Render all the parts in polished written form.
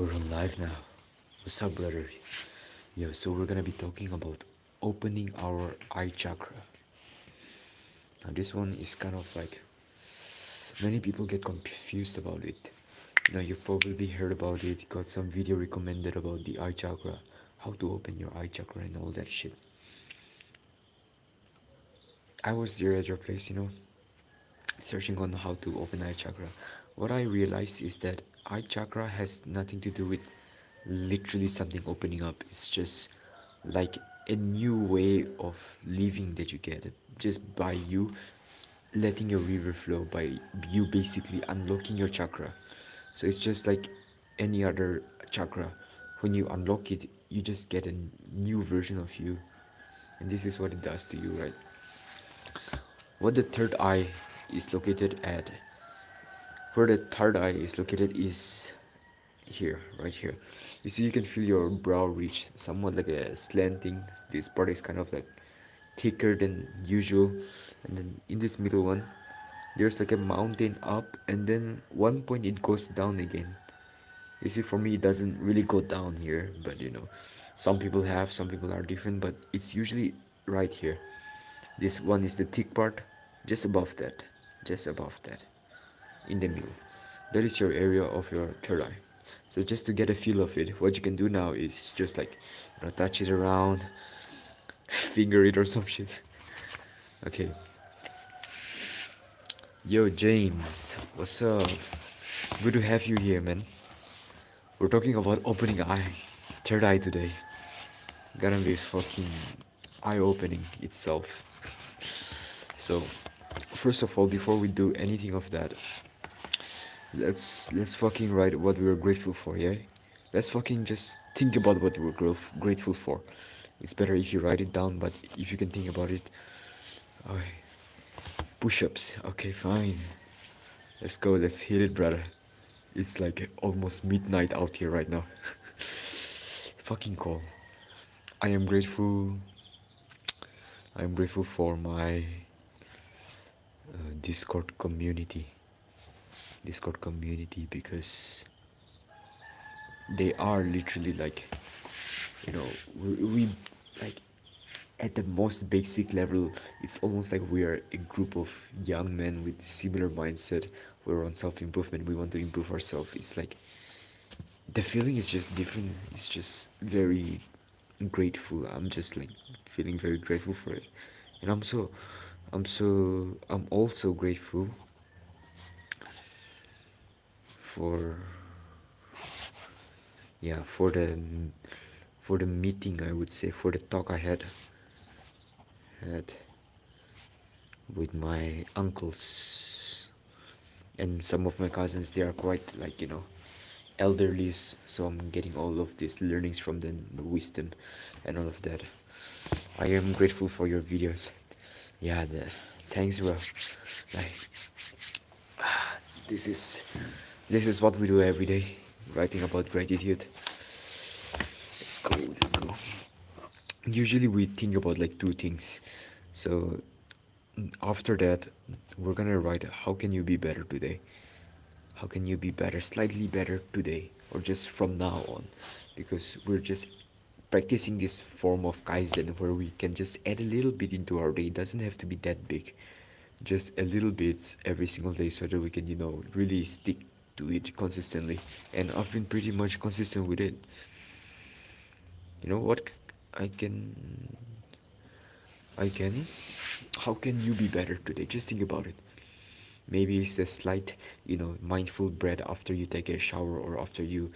We're on live now. What's up, brother? Yo, so we're gonna be talking about opening our eye chakra. Now, this one is kind of like many people get confused about it. You've probably heard about it, got some video recommended about the eye chakra, how to open your eye chakra, and all that shit. I was there at your place, searching on how to open eye chakra. What I realized is that eye chakra has nothing to do with literally something opening up. It's just like a new way of living that you get just by you letting your river flow, by you basically unlocking your chakra. So it's just like any other chakra. When you unlock it, you just get a new version of you, and this is what it does to you, right? What the third eye is located at, where the third eye is located is here, right here. You see, you can feel your brow reach somewhat like a slanting. This part is kind of like thicker than usual, and then in this middle one there's like a mountain up, and then one point it goes down again. You see, for me it doesn't really go down here, but some people have, some people are different, but it's usually right here. This one is the thick part, just above that, just above that, in the middle. That is your area of your third eye. So just to get a feel of it, what you can do now is just like touch it around, finger it or some shit. Okay. Yo, James, what's up? Good to have you here, man. We're talking about opening eye, third eye today. Gonna be fucking eye-opening itself. So, first of all, before we do anything of that, let's fucking write what we were grateful for, yeah? Let's fucking just think about what we were grateful for. It's better if you write it down, but if you can think about it. Okay. Push-ups. Okay, fine. Let's go. Let's hit it, brother. It's like almost midnight out here right now. Fucking cold. I am grateful. I am grateful for my Discord community. Discord community, because they are literally like, we like at the most basic level, it's almost like we are a group of young men with similar mindset. We're on self-improvement. We want to improve ourselves. It's like the feeling is just different. It's just very grateful. I'm just like feeling very grateful for it, and I'm also grateful for, yeah, for the meeting, I would say, for the talk I had with my uncles and some of my cousins. They are quite like, elderly, so I'm getting all of these learnings from them, the wisdom and all of that. I am grateful for your videos. Yeah, thanks, bro. Like, this is this is what we do every day, writing about gratitude. Let's go, let's go. Usually we think about like two things. So after that, we're gonna write how can you be better today? How can you be better, slightly better today, or just from now on? Because we're just practicing this form of Kaizen where we can just add a little bit into our day. It doesn't have to be that big, just a little bit every single day so that we can, really stick to it consistently. And I've been pretty much consistent with it. You know what? I can I can. How can you be better today? Just think about it. Maybe it's a slight, mindful breath after you take a shower or after you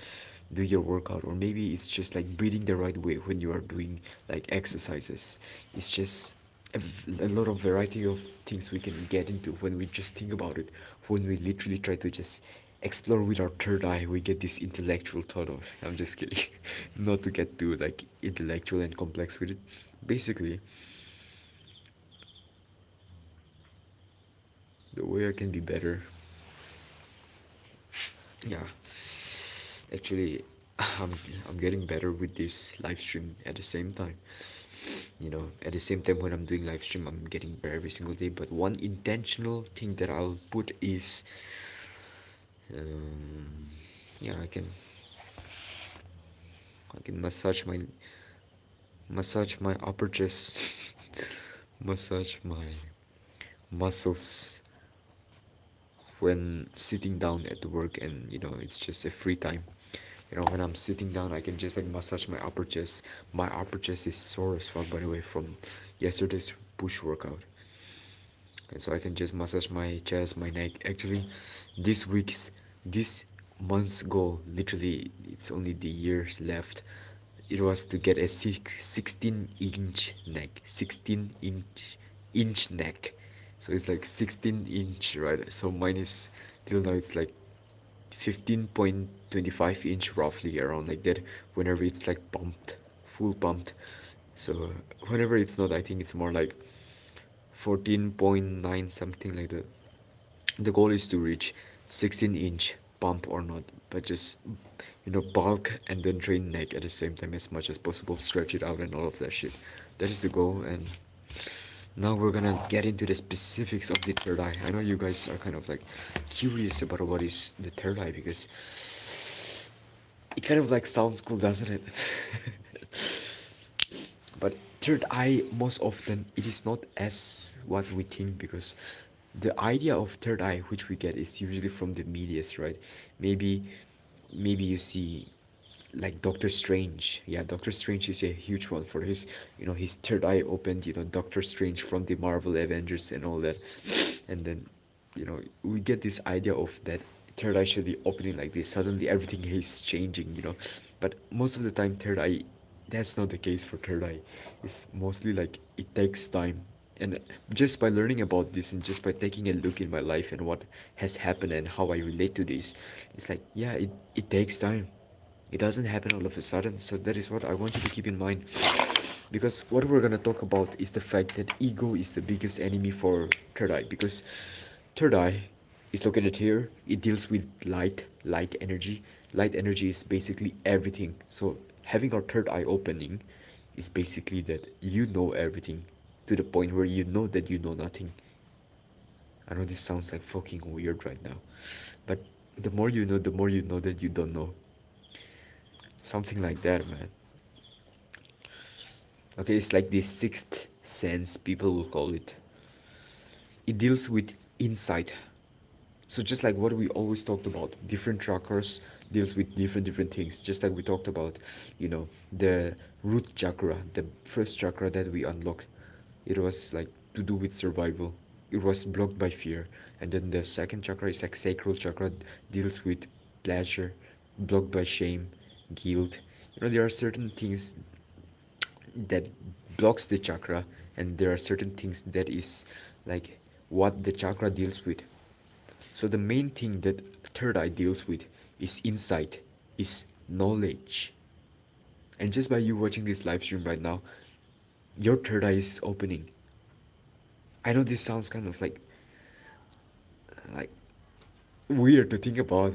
do your workout, or maybe it's just like breathing the right way when you are doing like exercises. It's just a lot of variety of things we can get into when we just think about it. When we literally try to just explore with our third eye, we get this intellectual thought of. I'm just kidding. Not to get too like intellectual and complex with it. Basically, the way I can be better. Yeah, actually, I'm I'm getting better with this live stream at the same time. At the same time when I'm doing live stream, I'm getting better every single day. But one intentional thing that I'll put is, yeah, I can. I can massage my upper chest, massage my muscles when sitting down at work, and it's just a free time. When I'm sitting down, I can just like massage my upper chest. My upper chest is sore as fuck, by the way, from yesterday's push workout. And so I can just massage my chest, my neck. Actually, this month's goal, literally, it's only the years left. It was to get a 16-inch neck, 16-inch neck. So it's like 16-inch, right? So mine is till now it's like 15.25 inch, roughly around like that. Whenever it's like pumped, full pumped. So whenever it's not, I think it's more like 14.9, something like that. The goal is to reach 16-inch pump or not, but just bulk and then train neck at the same time as much as possible, stretch it out and all of that shit. That is the goal. And now we're gonna get into the specifics of the third eye. I know you guys are kind of like curious about what is the third eye, because it kind of like sounds cool, doesn't it? But third eye, most often it is not as what we think, because the idea of third eye which we get is usually from the medias, right? Maybe maybe you see like Doctor Strange. Yeah, Doctor Strange is a huge one for his, his third eye opened, Doctor Strange from the Marvel Avengers and all that. And then, we get this idea of that third eye should be opening like this. Suddenly everything is changing. But most of the time, third eye, that's not the case for third eye. It's mostly like it takes time. And just by learning about this and just by taking a look in my life and what has happened and how I relate to this, it's like, yeah, it takes time. It doesn't happen all of a sudden. So that is what I want you to keep in mind. Because what we're gonna talk about is the fact that ego is the biggest enemy for third eye. Because third eye is located here. It deals with light energy. Light energy is basically everything. So having our third eye opening is basically that you know everything to the point where you know that you know nothing. I know this sounds like fucking weird right now, but the more you know, the more you know that you don't know. Something like that, man. Okay, it's like the sixth sense, people will call it. It deals with insight. So just like what we always talked about, different chakras deals with different things. Just like we talked about, the root chakra, the first chakra that we unlocked, it was like to do with survival. It was blocked by fear. And then the second chakra is like sacral chakra, deals with pleasure, blocked by shame, guilt. There are certain things that blocks the chakra, and there are certain things that is like what the chakra deals with. So the main thing that third eye deals with is insight, is knowledge. And just by you watching this live stream right now, your third eye is opening. I know this sounds kind of like weird to think about,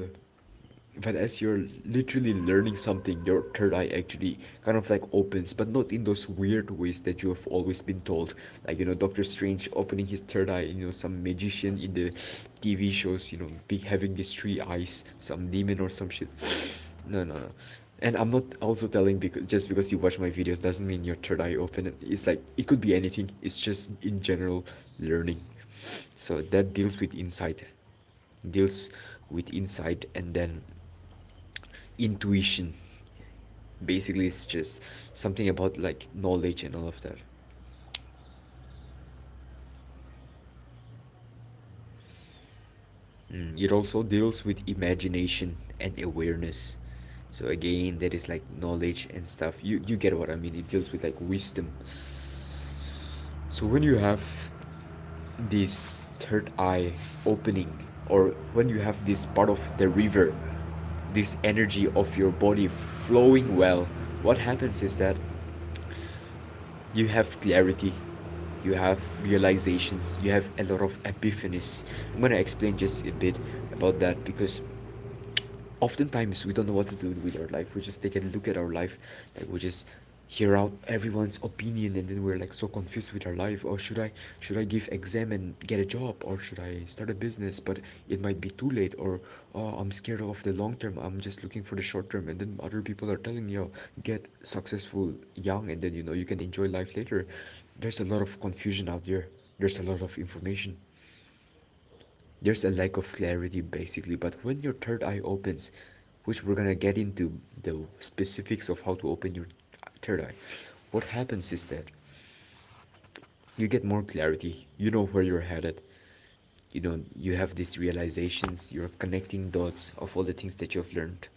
but as you're literally learning something, your third eye actually kind of like opens, but not in those weird ways that you have always been told. Like, Doctor Strange opening his third eye, some magician in the TV shows, having these three eyes, some demon or some shit. No, no, no. And I'm not also telling, because just because you watch my videos doesn't mean your third eye open. It's like it could be anything. It's just in general learning. So that deals with insight, and then intuition. Basically, it's just something about like knowledge and all of that. It also deals with imagination and awareness. So again, that is like knowledge and stuff. You get what I mean. It deals with like wisdom. So when you have this third eye opening, or when you have this part of the river, this energy of your body flowing well, what happens is that you have clarity, you have realizations, you have a lot of epiphanies. I'm gonna explain just a bit about that, because oftentimes we don't know what to do with our life. We just take a look at our life, like we just hear out everyone's opinion, and then we're like so confused with our life. Or should I give exam and get a job, or should I start a business, but it might be too late, or oh, I'm scared of the long term, I'm just looking for the short term. And then other people are telling you, get successful young, and then you can enjoy life later. There's a lot of confusion out there. There's a lot of information. There's a lack of clarity basically. But when your third eye opens, which we're gonna get into the specifics of how to open your third eye, what happens is that you get more clarity. You know where you're headed. You have these realizations. You're connecting dots of all the things that you've learned.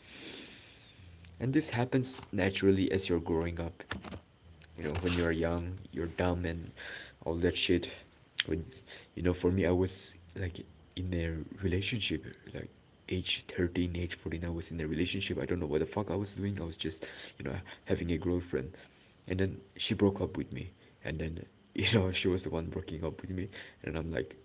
And this happens naturally as you're growing up. When you're young, you're dumb and all that shit. When for me, I was like in a relationship, like age 13, age 14. I was in a relationship. I don't know what the fuck I was doing. I was just having a girlfriend. And then she broke up with me. And then she was the one breaking up with me. And I'm like,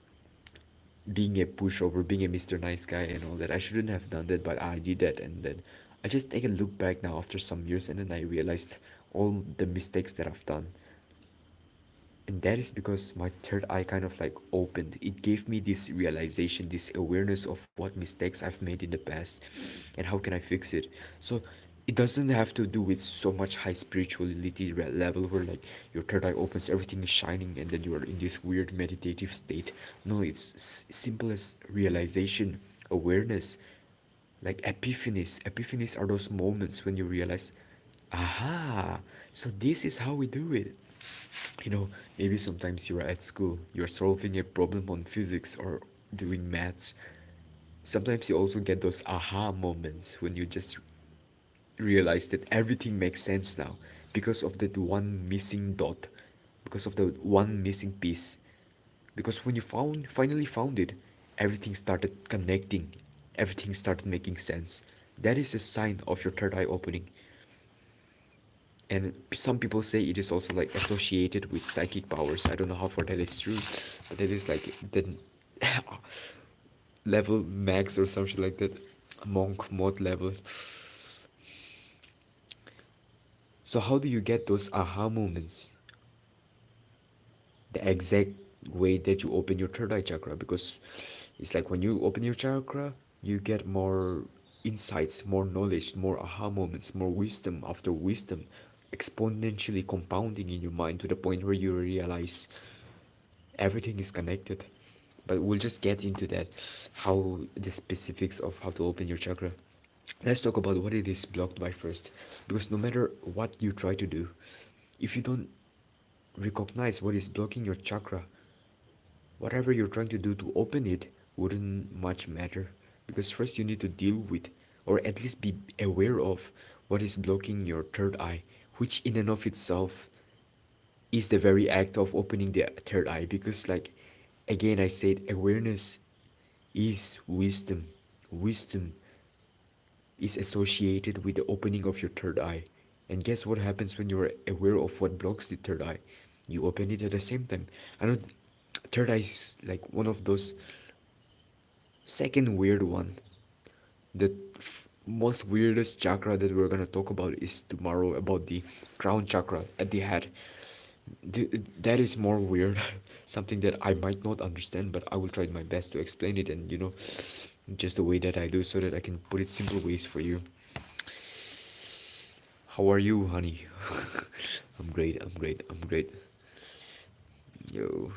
being a pushover, being a Mr. Nice Guy and all that. I shouldn't have done that, but I did that. And then I just take a look back now after some years, and then I realized all the mistakes that I've done. And that is because my third eye kind of like opened. It gave me this realization, this awareness of what mistakes I've made in the past and how can I fix it. So it doesn't have to do with so much high spirituality level where like your third eye opens, everything is shining, and then you are in this weird meditative state. No, it's simple as realization, awareness, like epiphanies. Epiphanies are those moments when you realize, aha, so this is how we do it. Maybe sometimes you're at school, you're solving a problem on physics or doing maths. Sometimes you also get those aha moments when you just realize that everything makes sense now because of that one missing dot, because of the one missing piece. Because when you finally found it, everything started connecting, everything started making sense. That is a sign of your third eye opening. And some people say it is also like associated with psychic powers. I don't know how far that is true, but that is like the level max or something like that, monk mod level. So how do you get those aha moments? The exact way that you open your third eye chakra, because it's like when you open your chakra, you get more insights, more knowledge, more aha moments, more wisdom after wisdom, exponentially compounding in your mind to the point where you realize everything is connected. But we'll just get into that, how the specifics of how to open your chakra. Let's talk about what it is blocked by first, because no matter what you try to do, if you don't recognize what is blocking your chakra, whatever you're trying to do to open it wouldn't much matter. Because first you need to deal with, or at least be aware of, what is blocking your third eye, which in and of itself is the very act of opening the third eye. Because like, again, I said awareness is wisdom. Wisdom is associated with the opening of your third eye. And guess what happens when you're aware of what blocks the third eye? You open it at the same time. I know third eye is like one of those second weird one. The most weirdest chakra that we're gonna talk about is tomorrow, about the crown chakra at the head. That is more weird, something that I might not understand, but I will try my best to explain it, and just the way that I do, so that I can put it simple ways for you. How are you, honey? I'm great, I'm great, I'm great. Yo,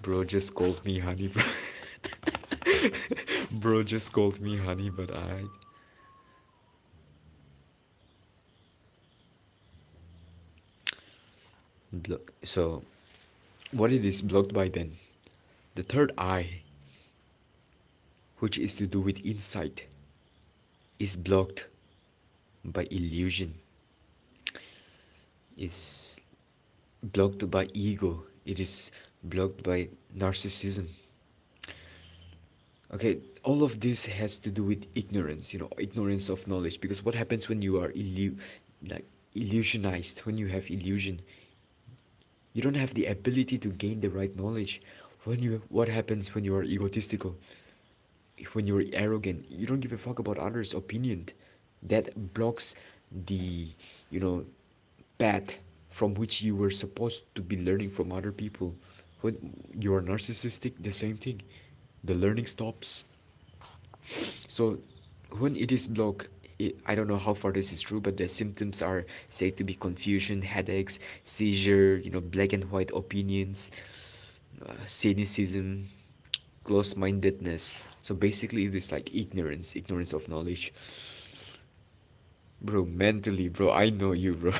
bro just called me honey, bro. Bro just called me honey, but so what it is blocked by then? The third eye, which is to do with insight, is blocked by illusion, is blocked by ego, it is blocked by narcissism. Okay, all of this has to do with ignorance, ignorance of knowledge. Because what happens when you are like illusionized, when you have illusion, you don't have the ability to gain the right knowledge. What happens when you are egotistical, when you're arrogant, you don't give a fuck about others' opinion. that blocks the, you know, path from which you were supposed to be learning from other people. When you are narcissistic, the same thing. The learning stops. So when it is blocked, I don't know how far this is true, but the symptoms are said to be confusion, headaches, seizure, black and white opinions, cynicism, close-mindedness. So basically, it is like ignorance of knowledge. Bro, mentally, bro, I know you, bro.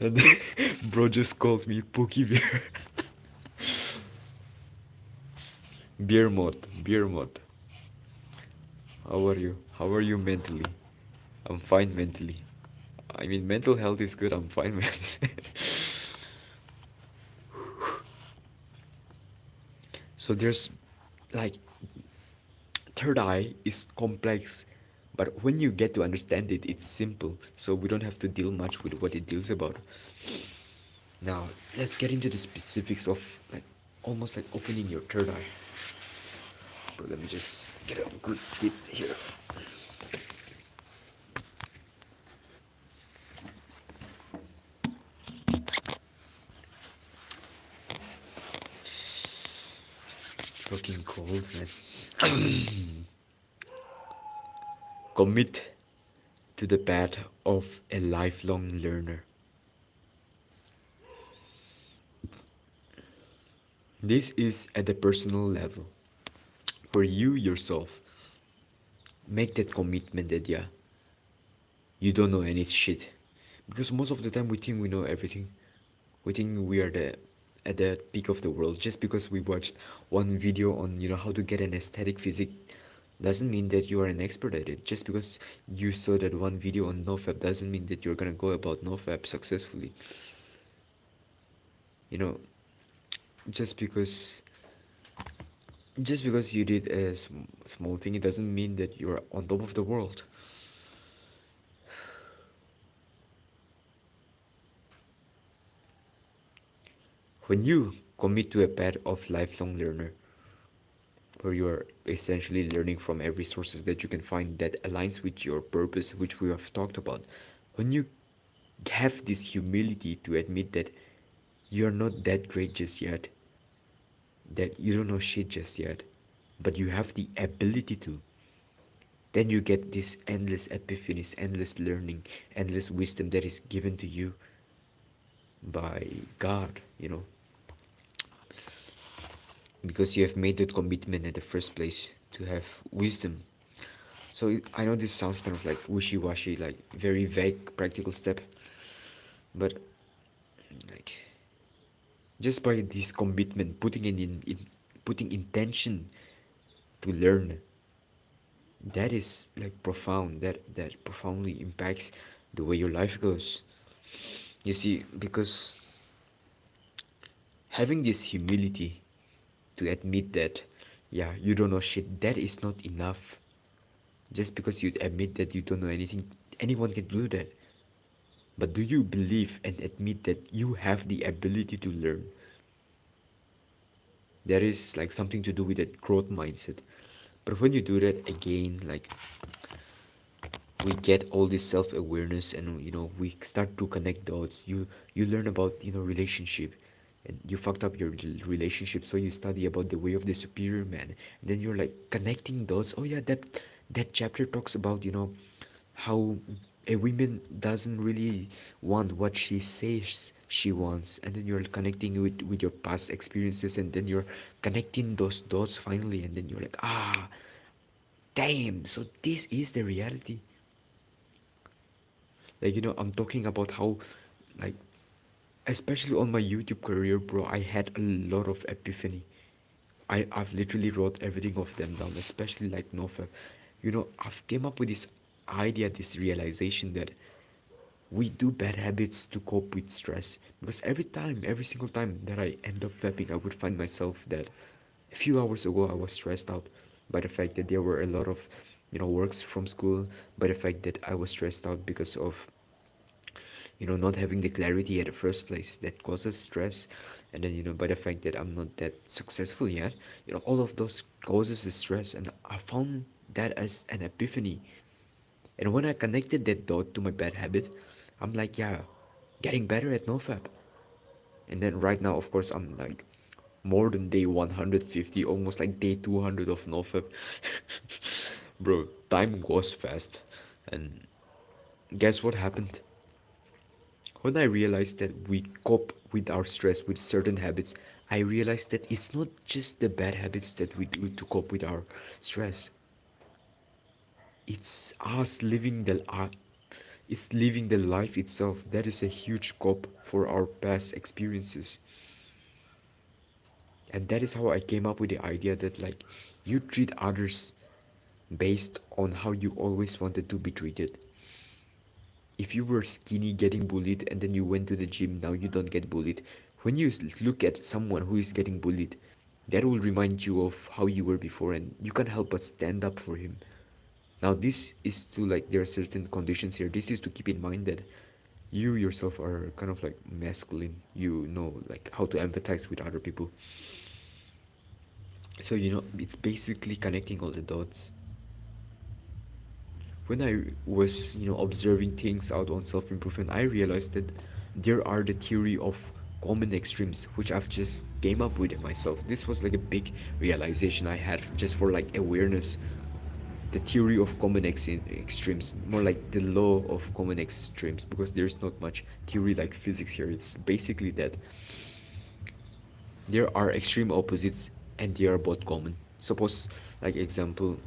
And then, bro just called me Pookie Bear. Beer mod, beer mod. How are you? How are you mentally? I'm fine mentally. I mean, mental health is good. I'm fine, man. So there's like third eye is complex, but when you get to understand it, it's simple. So we don't have to deal much with what it deals about. Now, let's get into the specifics of like almost like opening your third eye. Bro, let me just get a good sip here. It's fucking cold, man. Commit to the path of a lifelong learner. This is at the personal level, where you yourself make that commitment that, yeah, you don't know any shit. Because most of the time we think we know everything. We think we are the at the peak of the world just because we watched one video on, how to get an aesthetic physique doesn't mean that you are an expert at it. Just because you saw that one video on nofap doesn't mean that you're gonna go about nofap successfully. You know, just because just because you did a small thing, it doesn't mean that you're on top of the world. When you commit to a path of lifelong learner, where you are essentially learning from every sources that you can find that aligns with your purpose, which we have talked about, when you have this humility to admit that you're not that great just yet, that you don't know shit just yet, but you have the ability to, then you get this endless epiphanies, endless learning, endless wisdom that is given to you by God, because you have made that commitment in the first place to have wisdom. So I know this sounds kind of like wishy-washy, like very vague practical step, but like just by this commitment, putting intention to learn, that is like profound. That profoundly impacts the way your life goes. You see, because having this humility to admit that, yeah, you don't know shit, that is not enough. Just because you admit that you don't know anything, anyone can do that. But do you believe and admit that you have the ability to learn? There is like something to do with that growth mindset. But when you do that again, like we get all this self-awareness, and we start to connect dots. You learn about relationship, and you fucked up your relationship, so you study about the way of the superior man, and then you're like connecting dots. Oh yeah, that chapter talks about how a woman doesn't really want what she says she wants, and then you're connecting with your past experiences, and then you're connecting those dots finally, and then you're like, damn, so this is the reality. Like, I'm talking about how, like, especially on my YouTube career, bro, I had a lot of epiphany. I've literally wrote everything of them down, especially like nofap. I've came up with this idea, this realization that we do bad habits to cope with stress. Because every single time that I end up fapping, I would find myself that a few hours ago I was stressed out by the fact that there were a lot of works from school, by the fact that I was stressed out because of not having the clarity at the first place that causes stress, and then by the fact that I'm not that successful yet, all of those causes the stress, and I found that as an epiphany, And when I connected that dot to my bad habit, I'm like, yeah, getting better at nofap. And then right now, of course, I'm like more than day 150, almost like day 200 of nofap. Bro, time goes fast. And guess what happened? When I realized that we cope with our stress with certain habits, I realized that it's not just the bad habits that we do to cope with our stress. It's us living it's living the life itself that is a huge cope for our past experiences. And that is how I came up with the idea that like you treat others based on how you always wanted to be treated. If you were skinny getting bullied and then you went to the gym, now you don't get bullied. When you look at someone who is getting bullied, that will remind you of how you were before and you can't help but stand up for him. Now this is to like there are certain conditions here. This is to keep in mind that you yourself are kind of like masculine. You know like how to empathize with other people. So it's basically connecting all the dots. When I was observing things out on self-improvement, I realized that there are the theory of common extremes which I've just came up with it myself. This was like a big realization I had just for like awareness. The theory of common extremes, more like the law of common extremes, because there's not much theory like physics here. It's basically that there are extreme opposites and they are both common. Suppose, like example,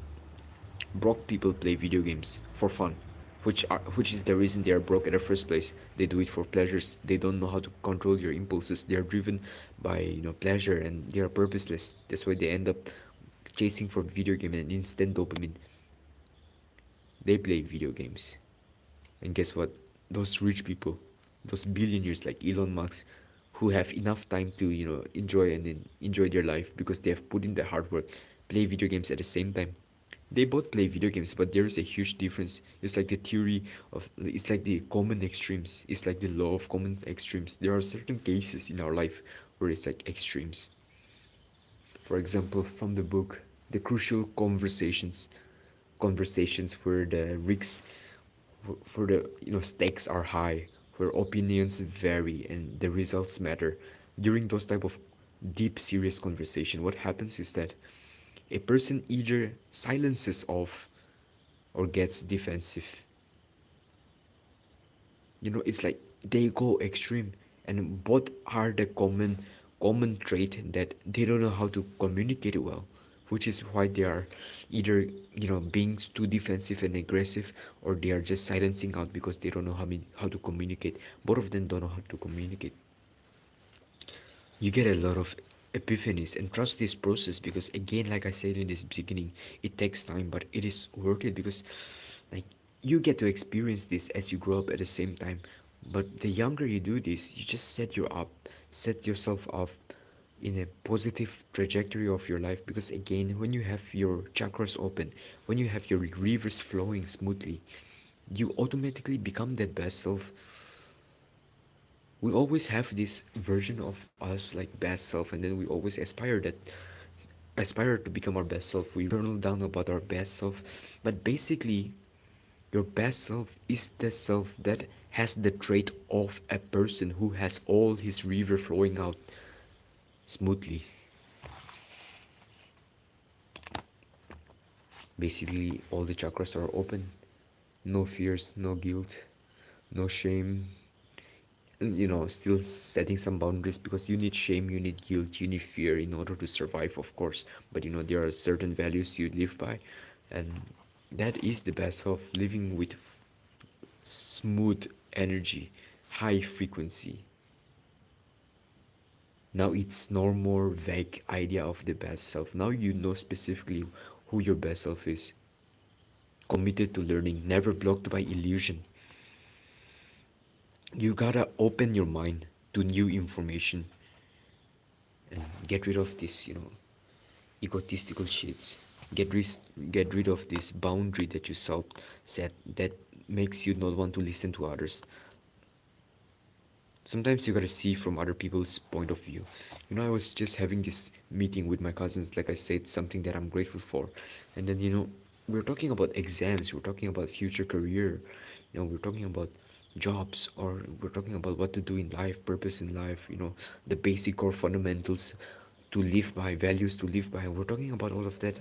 broke people play video games for fun, which is the reason they are broke in the first place. They do it for pleasures. They don't know how to control your impulses. They are driven by pleasure and they are purposeless. That's why they end up chasing for video game and instant dopamine. They play video games. And guess what? Those rich people, those billionaires like Elon Musk, who have enough time to, enjoy and then enjoy their life because they have put in the hard work, play video games at the same time. They both play video games, but there is a huge difference. It's like the theory it's like the common extremes. It's like the law of common extremes. There are certain cases in our life where it's like extremes. For example, from the book, The Crucial conversations where the risks, where the stakes are high, where opinions vary and the results matter. During those type of deep, serious conversation, what happens is that a person either silences off or gets defensive. It's like they go extreme, and both are the common trait that they don't know how to communicate well, which is why they are either being too defensive and aggressive, or they are just silencing out because they don't know how to communicate. Both of them don't know how to communicate. You get a lot of epiphanies, and trust this process, because again, like I said in this beginning, it takes time, but it is worth it, because like you get to experience this as you grow up at the same time. But the younger you do this, you just set yourself up in a positive trajectory of your life, because again, when you have your chakras open, when you have your rivers flowing smoothly, you automatically become that best self. We always have this version of us like best self, and then we always aspire to become our best self. We journal down about our best self, but basically your best self is the self that has the trait of a person who has all his river flowing out smoothly. Basically all the chakras are open, no fears, no guilt, no shame. Still setting some boundaries, because you need shame, you need guilt, you need fear in order to survive, of course. But there are certain values you live by, and that is the best of living with smooth energy, high frequency. Now it's no more vague idea of the best self. Now you know specifically who your best self is. Committed to learning, never blocked by illusion. You gotta open your mind to new information and get rid of this, egotistical shits. Get rid of this boundary that you self set that makes you not want to listen to others. Sometimes you gotta see from other people's point of view. I was just having this meeting with my cousins, like I said, something that I'm grateful for. And then, we're talking about exams, we're talking about future career, we're talking about jobs, or we're talking about what to do in life, purpose in life, the basic core fundamentals to live by, values to live by. We're talking about all of that.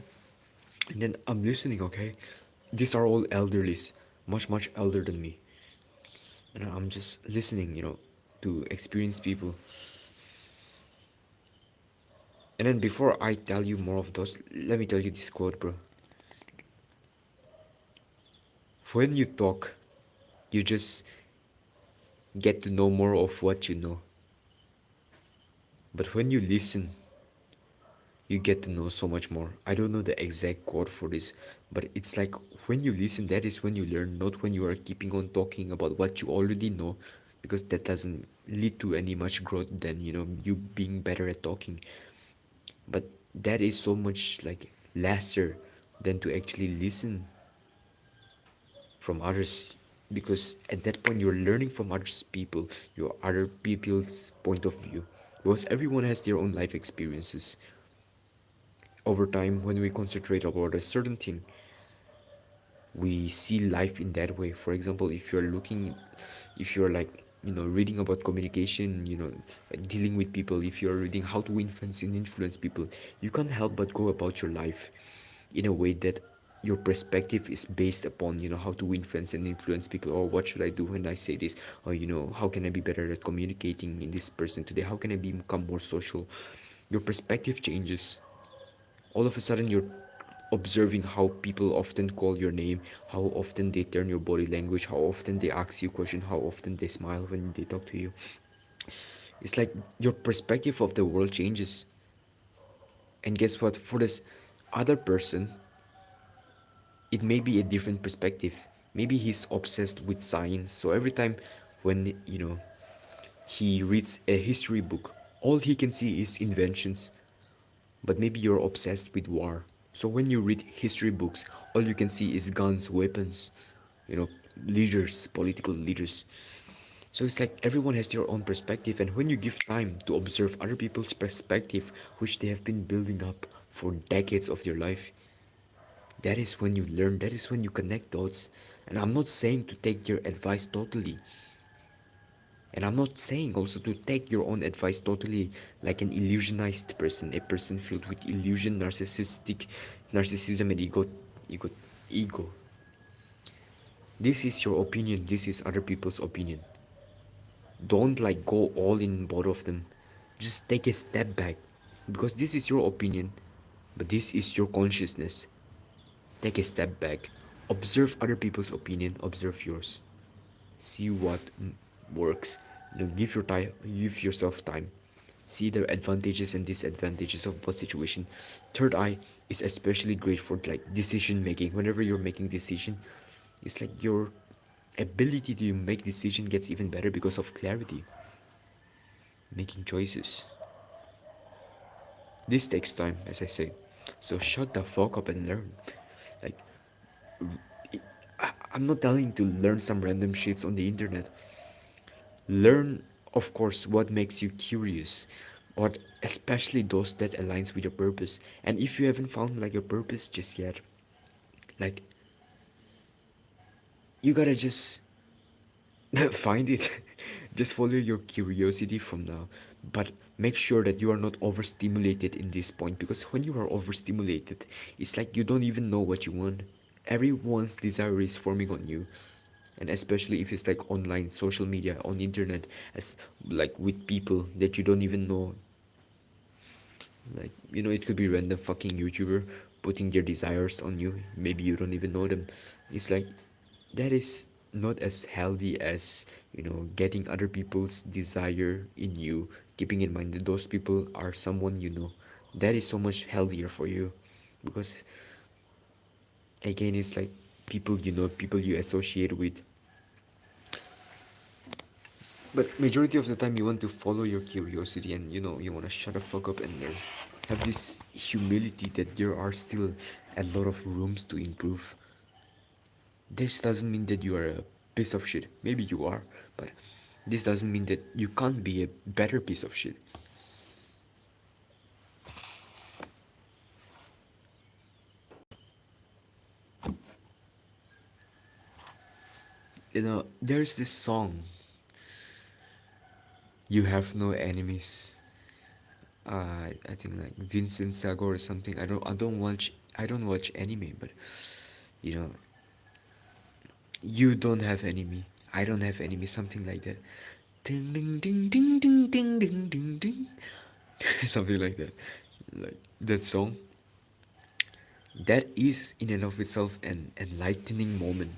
And then I'm listening, okay? These are all elderlies, much, much elder than me. And I'm just listening, to experienced people. And then before I tell you more of those, let me tell you this quote, bro. When you talk, you just get to know more of what you know. But when you listen, you get to know so much more. I don't know the exact quote for this, but it's like when you listen, that is when you learn, not when you are keeping on talking about what you already know, because that doesn't lead to any much growth than, you being better at talking. But that is so much like lesser than to actually listen from others, because at that point you're learning from others people, your other people's point of view, because everyone has their own life experiences. Over time, when we concentrate about a certain thing, we see life in that way. For example, if you're like, reading about communication, like dealing with people, if you're reading how to influence and influence people, you can't help but go about your life in a way that your perspective is based upon, how to influence and influence people, or what should I do when I say this, or how can I be better at communicating in this person today, how can I become more social. Your perspective changes. All of a sudden you're observing how people often call your name, how often they turn your body language, how often they ask you question, how often they smile when they talk to you. It's like your perspective of the world changes. And guess what, for this other person, it may be a different perspective. Maybe he's obsessed with science, so every time when he reads a history book, all he can see is inventions. But maybe you're obsessed with war. So when you read history books, all you can see is guns, weapons, you know, leaders, political leaders. So it's like everyone has their own perspective, and when you give time to observe other people's perspective, which they have been building up for decades of their life, that is when you learn, that is when you connect dots. And I'm not saying to take their advice totally. And I'm not saying also to take your own advice totally like an illusionized person, a person filled with illusion, narcissism, and ego, ego. This is your opinion. This is other people's opinion. Don't like go all in both of them. Just take a step back, because this is your opinion, but this is your consciousness. Take a step back. Observe other people's opinion. Observe yours. See what works. Give your time, give yourself time. See the advantages and disadvantages of both situation. Third eye is especially great for like decision making. Whenever you're making decision, it's like your ability to make decision gets even better because of clarity, making choices. This takes time, as I say. So shut the fuck up and learn. Like, I'm not telling you to learn some random shits on the internet. Learn, of course, what makes you curious, but especially those that aligns with your purpose. And if you haven't found like your purpose just yet, like, you gotta just find it. Just follow your curiosity from now, but make sure that you are not overstimulated in this point, because when you are overstimulated, it's like you don't even know what you want. Everyone's desire is forming on you, and especially if it's like online, social media, on the internet, as like with people that you don't even know. Like, it could be random fucking YouTuber putting their desires on you. Maybe you don't even know them. It's like that is not as healthy as, getting other people's desire in you, keeping in mind that those people are someone you know. That is so much healthier for you, because again, it's like people you know, people you associate with. But majority of the time you want to follow your curiosity, and you want to shut the fuck up and learn. Have this humility that there are still a lot of rooms to improve. This doesn't mean that you are a piece of shit. Maybe you are, but this doesn't mean that you can't be a better piece of shit. There's this song, "You Have No Enemies." I think like Vincent Sago or something. I don't watch anime, but you know, you don't have enemy. I don't have enemy. Something like that. Ding ding ding ding ding ding ding ding ding. Something like that. Like that song. That is in and of itself an enlightening moment,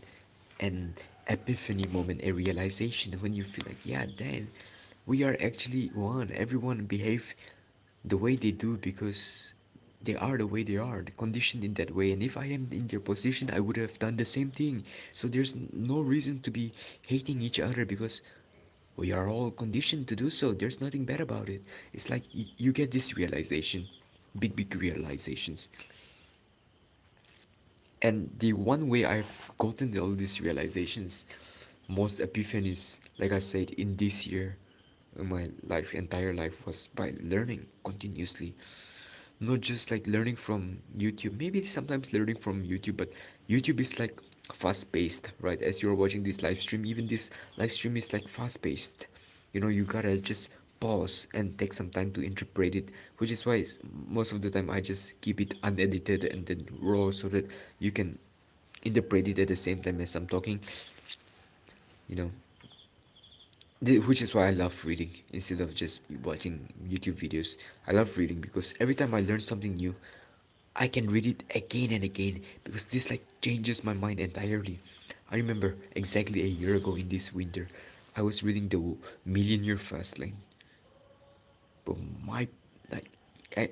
an epiphany moment, a realization when you feel like, yeah, damn, we are actually one. Everyone behave the way they do because they are the way they are, conditioned in that way. And if I am in their position, I would have done the same thing. So there's no reason to be hating each other because we are all conditioned to do so. There's nothing bad about it. It's like you get this realization, big realizations. And the one way I've gotten all these realizations, most epiphanies, like I said, in this year, in my life, entire life, was by learning continuously. Not just like learning from YouTube, maybe sometimes learning from YouTube, but YouTube is like fast paced, right? As you're watching this live stream, even this live stream is like fast paced. You gotta just pause and take some time to interpret it, which is why most of the time I just keep it unedited and then raw so that you can interpret it at the same time as I'm talking, you know. Which is why I love reading instead of just watching YouTube videos. I love reading because every time I learn something new, I can read it again and again because this like changes my mind entirely. I remember exactly a year ago in this winter, I was reading the Millionaire Fast Lane. But my like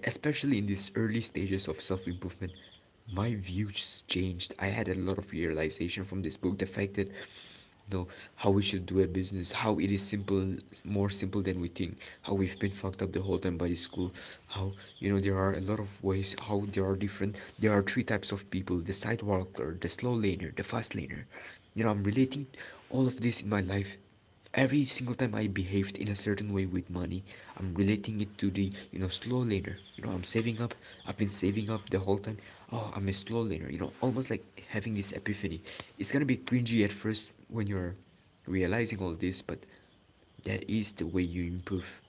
especially in these early stages of self-improvement, my views changed. I had a lot of realization from this book. The fact that how we should do a business, how it is simple, more simple than we think, how we've been fucked up the whole time by the school, how there are a lot of ways, how there are three types of people: the sidewalker, the slow laner, the fast laner. I'm relating all of this in my life. Every single time I behaved in a certain way with money, I'm relating it to the slow laner. I'm saving up. I've been saving up the whole time. Oh, I'm a slow laner. Almost like having this epiphany. It's gonna be cringy at first when you're realizing all this, but that is the way you improve.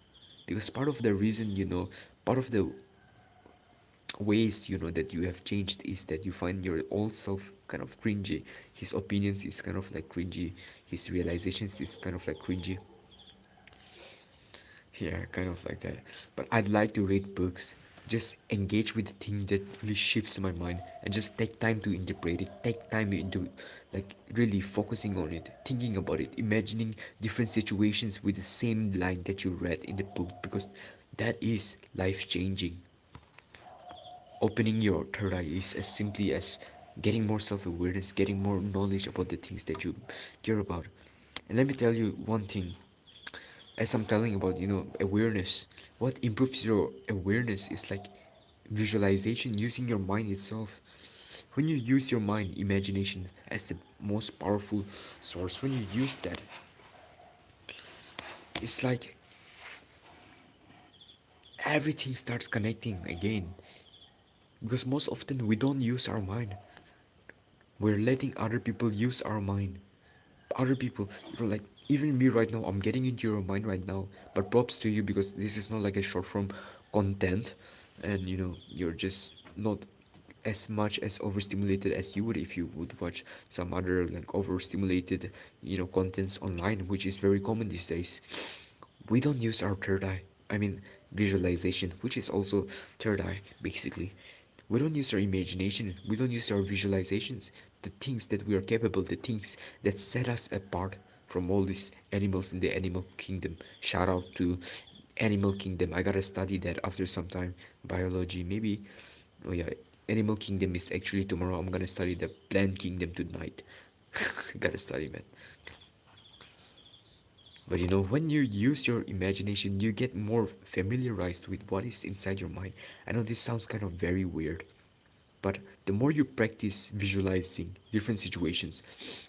Because part of the reason, part of the ways that you have changed is that you find your old self kind of cringy. His opinions is kind of like cringy. His realizations is kind of like cringy. Yeah, kind of like that. But I'd like to read books, just engage with the thing that really shifts my mind, and just take time to interpret it, take time into like really focusing on it, thinking about it, imagining different situations with the same line that you read in the book, because that is life changing. Opening your third eye is as simply as getting more self awareness, getting more knowledge about the things that you care about. And let me tell you one thing, as I'm telling about, awareness, what improves your awareness is like visualization, using your mind itself. When you use your mind, imagination, as the most powerful source, when you use that, it's like everything starts connecting again. Because most often we don't use our mind. We're letting other people use our mind. Other people, like even me right now, I'm getting into your mind right now. But props to you because this is not like a short form content, and you're just not as much as overstimulated as you would if you would watch some other like overstimulated contents online, which is very common these days. We don't use our third eye. I mean, visualization, which is also third eye, basically. We don't use our imagination. We don't use our visualizations. The things that we are capable, the things that set us apart from all these animals in the animal kingdom. Shout out to animal kingdom. I gotta study that after some time. Biology, maybe. Oh yeah, animal kingdom is actually tomorrow. I'm gonna study the plant kingdom tonight. Gotta study, man. But when you use your imagination, you get more familiarized with what is inside your mind. I know this sounds kind of very weird, but the more you practice visualizing different situations,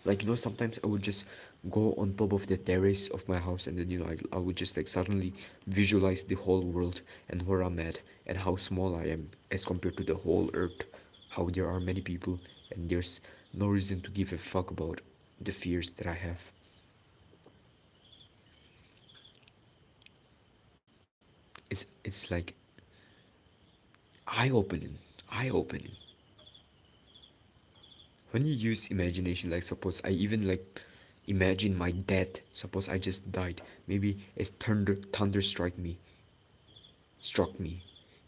like sometimes I would just go on top of the terrace of my house, and then I would just like suddenly visualize the whole world and where I'm at and how small I am as compared to the whole earth, how there are many people and there's no reason to give a fuck about. the fears that I have. It's like eye opening, eye opening. When you use imagination, like suppose I even like imagine my death. Suppose I just died. Maybe a thunder struck me,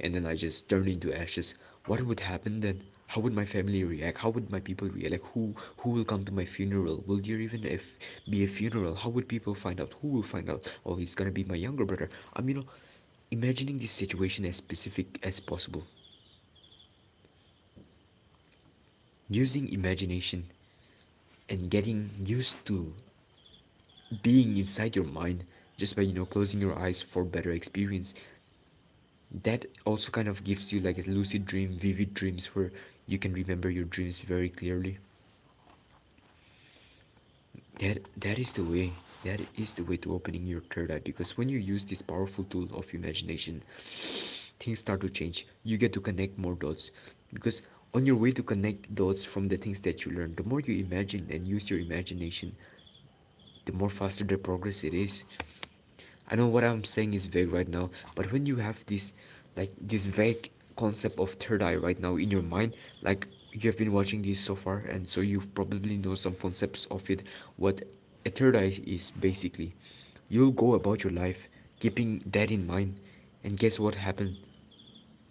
and then I just turned into ashes. What would happen then? How would my family react? How would my people react? Like who will come to my funeral? Will there even if be a funeral? How would people find out? Who will find out? Oh, he's gonna be my younger brother. Imagining this situation as specific as possible, using imagination and getting used to being inside your mind just by closing your eyes for better experience. That also kind of gives you like a lucid dream, vivid dreams where you can remember your dreams very clearly. That is the way. That is the way to opening your third eye, because when you use this powerful tool of imagination, things start to change. You get to connect more dots, because on your way to connect dots from the things that you learn, the more you imagine and use your imagination, the more faster the progress it is. I know what I'm saying is vague right now, but when you have this vague concept of third eye right now in your mind, like you have been watching this so far, and so you probably know some concepts of it, what a third eye is basically. You'll go about your life keeping that in mind, and guess what happened?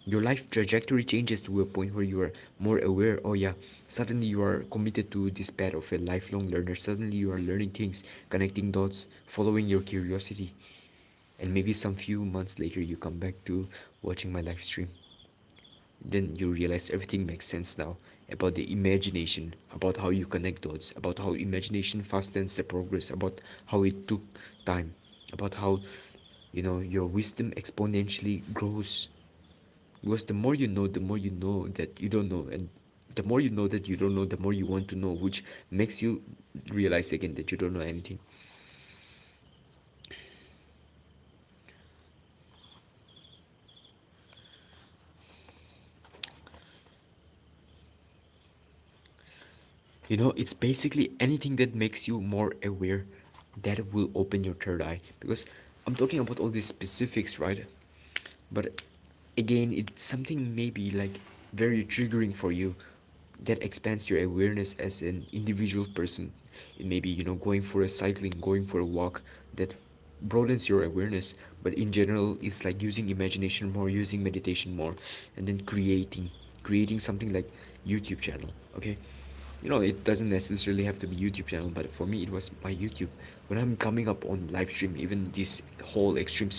Your life trajectory changes to a point where you are more aware. Oh yeah, suddenly you are committed to this path of a lifelong learner. Suddenly you are learning things, connecting dots, following your curiosity. And maybe some few months later you come back to watching my live stream. Then you realize everything makes sense now, about the imagination, about how you connect dots, about how imagination fastens the progress, about how it took time, about how your wisdom exponentially grows. Because the more you know that you don't know, and the more you know that you don't know, the more you want to know, which makes you realize again that you don't know anything. It's basically anything that makes you more aware that will open your third eye. Because I'm talking about all these specifics, right? But again, it's something maybe like very triggering for you that expands your awareness as an individual person. It may be, going for a cycling, going for a walk, that broadens your awareness. But in general, it's like using imagination more, using meditation more, and then creating something like YouTube channel. Okay, it doesn't necessarily have to be YouTube channel, but for me, it was my YouTube. When I'm coming up on live stream, even this whole extreme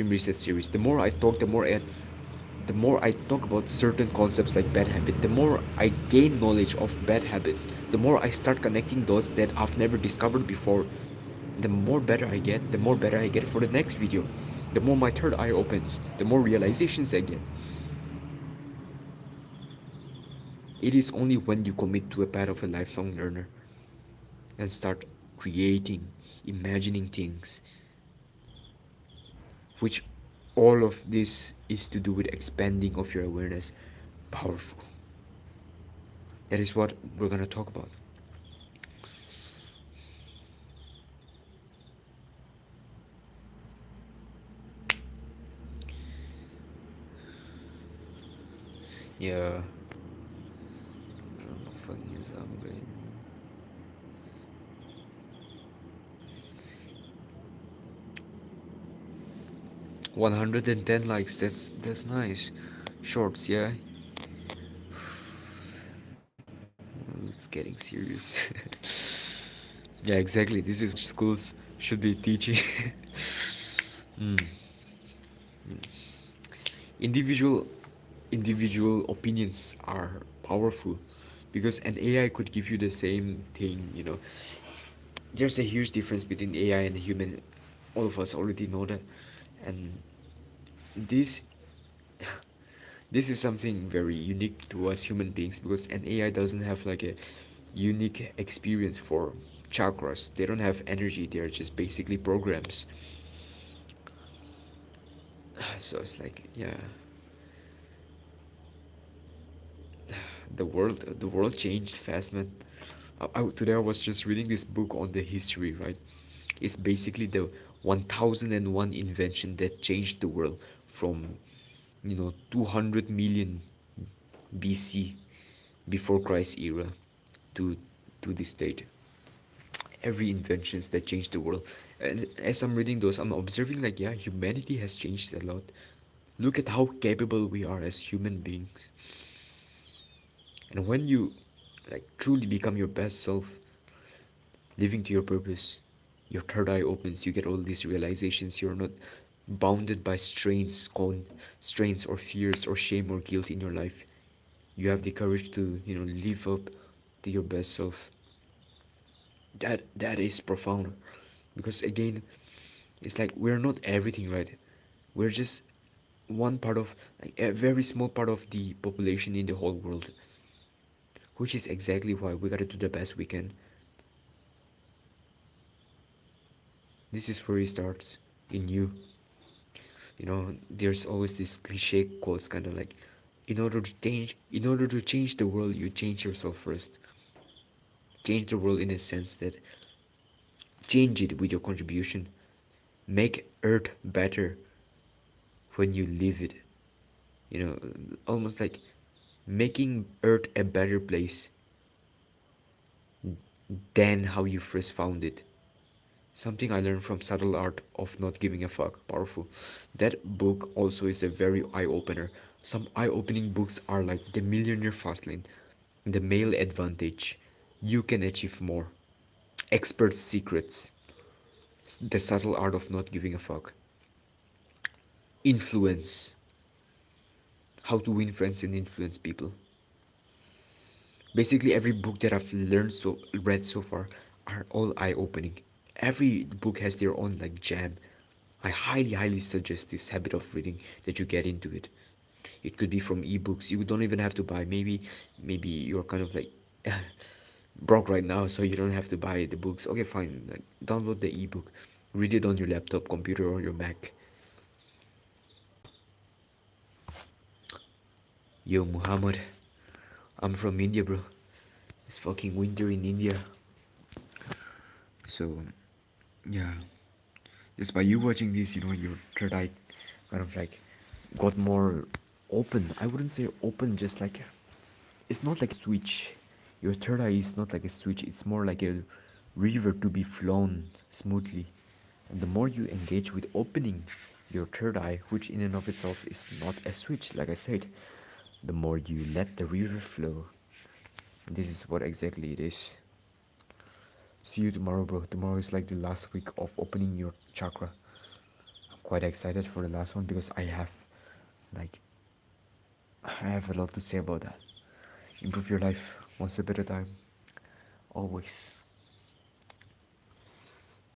reset series, the more I talk about certain concepts like bad habit, the more I gain knowledge of bad habits, the more I start connecting those that I've never discovered before. The more better I get for the next video. The more my third eye opens, the more realizations I get. It is only when you commit to a path of a lifelong learner and start creating, imagining things, which all of this is to do with expanding of your awareness. Powerful. That is what we're gonna talk about. Yeah. I don't know, fucking is upgrade. 110 likes. That's nice. Shorts, yeah. It's getting serious. Yeah, exactly. This is what schools should be teaching. Mm. individual individual opinions are powerful, because an AI could give you the same thing. There's a huge difference between AI and a human. All of us already know that. And this this is something very unique to us human beings, because an AI doesn't have like a unique experience for chakras. They don't have energy, they're just basically programs. So it's like, yeah, the world changed fast, man. Today I was just reading this book on the history, right? It's basically the 1001 invention that changed the world from, 200 million BC, before Christ era, to this date. Every inventions that changed the world. And as I'm reading those, I'm observing like, yeah, humanity has changed a lot. Look at how capable we are as human beings. And when you like truly become your best self, living to your purpose, your third eye opens, you get all these realizations. You're not bounded by strains or fears or shame or guilt in your life. You have the courage to, live up to your best self. That is profound. Because again, it's like we're not everything, right? We're just one part of, like, a very small part of the population in the whole world, which is exactly why we gotta do the best we can. This is where it starts, in you. There's always this cliche quotes, kind of like, in order to change the world, you change yourself first. Change the world in a sense that change it with your contribution. Make Earth better when you live it. Almost like making Earth a better place than how you first found it. Something I learned from Subtle Art of Not Giving a Fuck. Powerful. That book also is a very eye opener. Some eye opening books are like The Millionaire Fastlane, The Male Advantage, You Can Achieve More, Expert Secrets, The Subtle Art of Not Giving a Fuck, Influence, How to Win Friends and Influence People. Basically, every book that I've read so far are all eye opening. Every book has their own like jam. I highly, highly suggest this habit of reading, that you get into it. It could be from ebooks. You don't even have to buy. Maybe you're kind of like broke right now, so you don't have to buy the books. Okay, fine. Like, download the ebook, read it on your laptop, computer, or your Mac. Yo, Muhammad, I'm from India, bro. It's fucking winter in India. So, yeah. Just by you watching this, your third eye kind of like got more open. I wouldn't say open, just like, it's not like a switch. Your third eye is not like a switch, it's more like a river to be flown smoothly. And the more you engage with opening your third eye, which in and of itself is not a switch, like I said, the more you let the river flow. And this is what exactly it is. See you tomorrow, bro. Tomorrow is like the last week of opening your chakra. I'm quite excited for the last one because like, I have a lot to say about that. Improve your life one step at a time. Always.